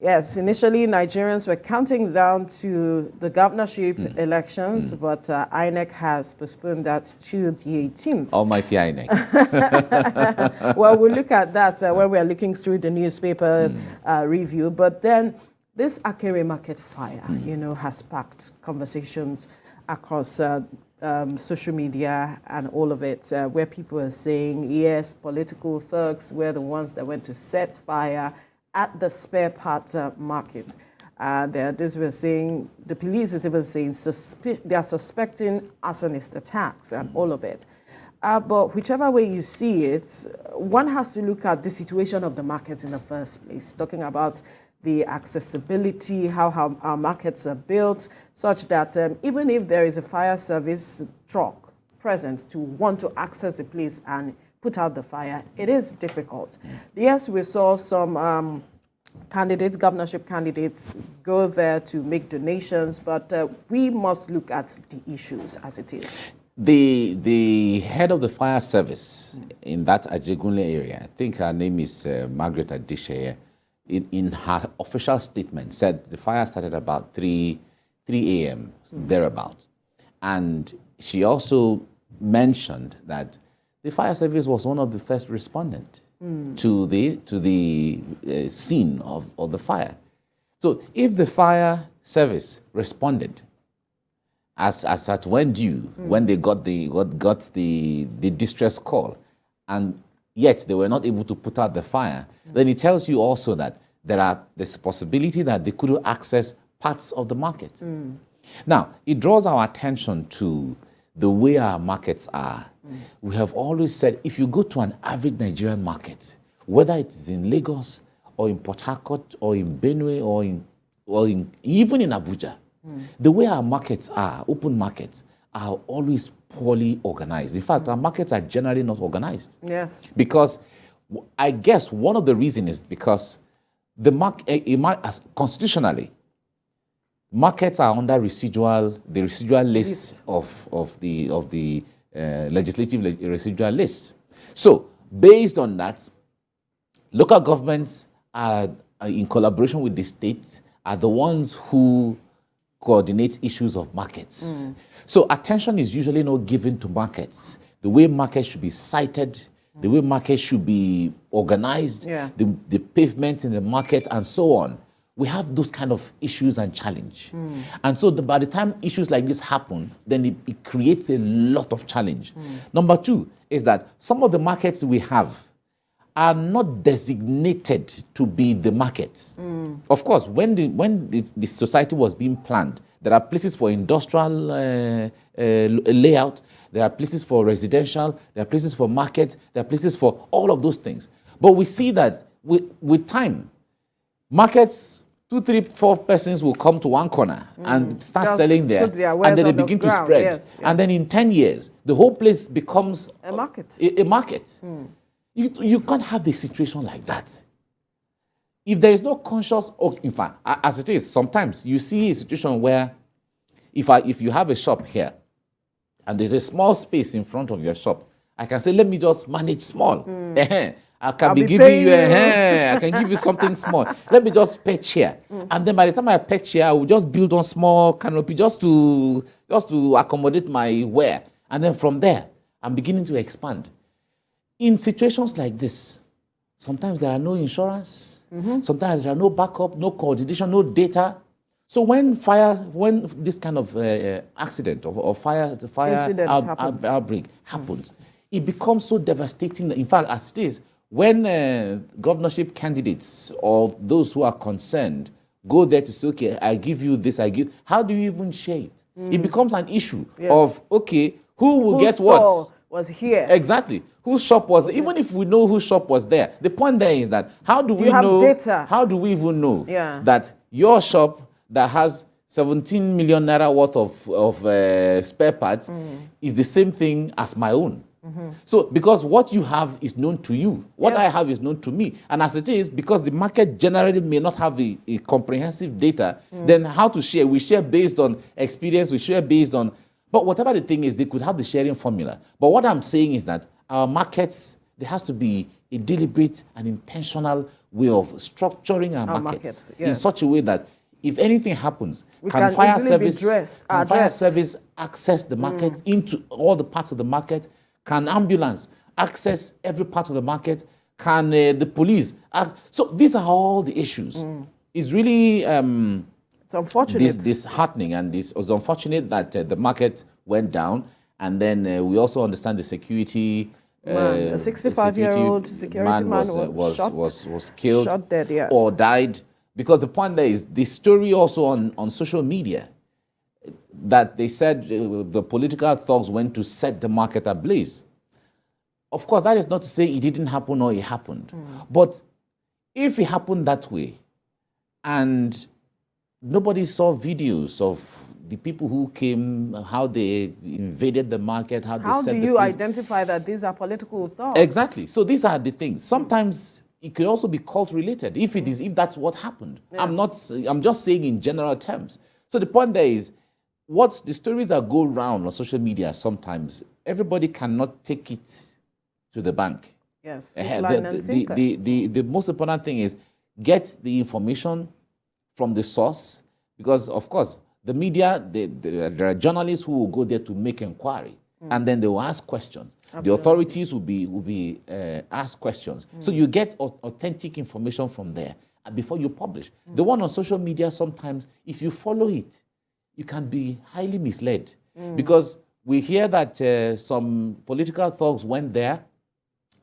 Yes, initially Nigerians were counting down to the governorship elections, but INEC has postponed that to the 18th. Almighty INEC. Well, we'll look at that when we are looking through the newspapers review. But then this Akere market fire, has sparked conversations across social media and all of it, where people are saying, yes, political thugs were the ones that went to set fire at the spare parts market. There are those who are saying, the police is even saying they are suspecting arsonist attacks and all of it. But whichever way you see it, one has to look at the situation of the markets in the first place, talking about the accessibility, how our markets are built, such that even if there is a fire service truck present to want to access the place and put out the fire, it is difficult. Yes, we saw some governorship candidates go there to make donations, but we must look at the issues as it is. The head of the fire service in that Ajegunle area, I think her name is Margaret Adisheye, in her official statement said the fire started about 3 a.m., thereabout. And she also mentioned that the fire service was one of the first respondents to the scene of the fire. So if the fire service responded as at when due, when they got the distress call, and yet they were not able to put out the fire, then it tells you also that there's a possibility that they couldn't access parts of the market. Now, it draws our attention to the way our markets are. We have always said, if you go to an average Nigerian market, whether it's in Lagos or in Port Harcourt or in Benue or even in Abuja, the way our markets are, open markets, are always poorly organized. In fact, our markets are generally not organized. Yes. Because I guess one of the reasons is because constitutionally, markets are under the residual list of the legislative residual list. So, based on that, local governments are in collaboration with the state are the ones who coordinate issues of markets. So attention is usually not given to markets. The way markets should be cited, the way markets should be organized, the pavement in the market and so on. We have those kind of issues and challenge. And so by the time issues like this happen, then it creates a lot of challenge. Number two is that some of the markets we have are not designated to be the markets. Of course, when the society was being planned, there are places for industrial layout, there are places for residential, there are places for market, there are places for all of those things. But we see that with time, markets, 2, 3, 4 persons will come to one corner and start selling there, and then they begin to spread. And then in 10 years, the whole place becomes a market. A market. You can't have a situation like that. If there is no conscious, in fact, as it is, sometimes you see a situation where if you have a shop here and there's a small space in front of your shop, I can say, let me just manage small. I can be giving you I can give you something small. Let me just patch here. And then by the time I patch here, I will just build on small canopy just to accommodate my wear. And then from there, I'm beginning to expand. In situations like this, sometimes there are no insurance, sometimes there are no backup, no coordination, no data. So when this kind of accident or fire outbreak happens, it becomes so devastating. In fact, as it is, when governorship candidates or those who are concerned go there to say, okay, I give you this, how do you even share it? It becomes an issue of, okay, who will get what? Was here. Exactly. Whose shop was, even if we know whose shop was there, the point there is that how do we know, data? How do we even know that your shop that has 17 million naira worth of spare parts is the same thing as my own? So, because what you have is known to you, what I have is known to me. And as it is, because the market generally may not have a comprehensive data, then how to share? We share based on experience, we share based on, but whatever the thing is, they could have the sharing formula. But what I'm saying is that our markets, there has to be a deliberate and intentional way of structuring our markets in yes. such a way that if anything happens, We can can fire easily be service access the market into all the parts of the market? Can ambulance access every part of the market? Can the police? So these are all the issues. It's really it's unfortunate. Disheartening, and it was unfortunate that the market went down, and then we also understand the security. A 65-year-old security man was killed, shot dead, yes, or died. Because the point there is the story also on social media that they said the political thugs went to set the market ablaze. Of course, that is not to say it didn't happen or it happened. But if it happened that way and nobody saw videos of the people who came, how they invaded the market, how do you identify that these are political thugs? Exactly. So these are the things. Sometimes it could also be cult related if that's what happened. Yeah. I'm just saying in general terms. So the point there is, what's the stories that go around on social media, sometimes everybody cannot take it to the bank. Yes. The most important thing is get the information from the source, because of course the media, there are journalists who will go there to make inquiry, and then they will ask questions. Absolutely. The authorities will be asked questions. So you get authentic information from there before you publish. The one on social media, sometimes if you follow it, you can be highly misled, because we hear that some political thugs went there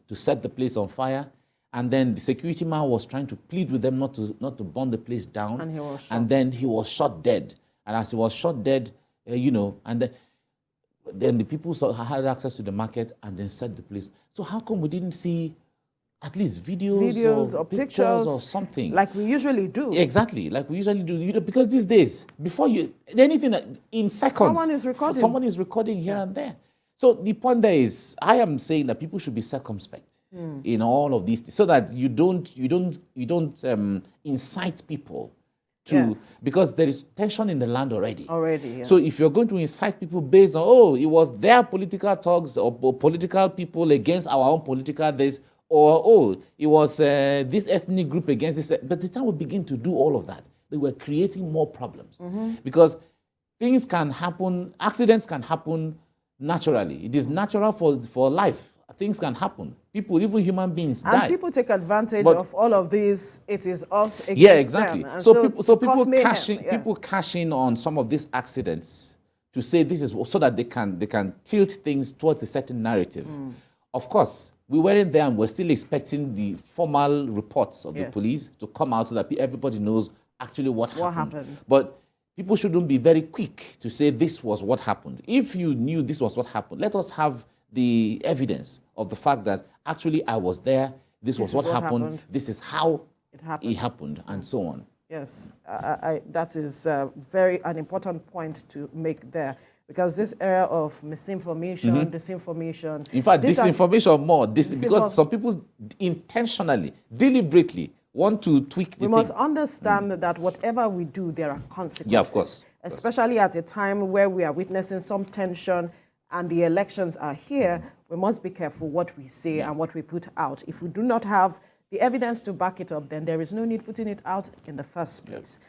to set the place on fire, and then the security man was trying to plead with them not to burn the place down, and he was shot. And then he was shot dead. And as he was shot dead, and then the people had access to the market and then set the place. So how come we didn't see at least videos or pictures or something? Like we usually do. Exactly, like we usually do. Because these days, before anything, in seconds, someone is recording here and there. So the point there is, I am saying that people should be circumspect in all of these things, so that you don't incite people to, because there is tension in the land already. Yeah. So if you're going to incite people based on, it was their political thugs or political people against our own political this, or it was this ethnic group against this, by the time we begin to do all of that, they were creating more problems, because things can happen, accidents can happen naturally. It is natural for life. Things can happen. People, even human beings, die. And people take advantage of all of these. It is us against them. And so people cash in on some of these accidents to say this is so that they can tilt things towards a certain narrative. Of course, we weren't there, and we're still expecting the formal reports of the police to come out so that everybody knows actually what happened. But people shouldn't be very quick to say this was what happened. If you knew this was what happened, let us have the evidence of the fact that actually I was there, this was what happened, this is how it happened, and so on. Yes, that is an important point to make there, because this era of misinformation, disinformation... In fact, disinformation because some people intentionally, deliberately want to tweak the thing. We must understand that whatever we do, there are consequences. Yeah, of course. Especially at a time where we are witnessing some tension and the elections are here, we must be careful what we say and what we put out. If we do not have the evidence to back it up, then there is no need putting it out in the first place.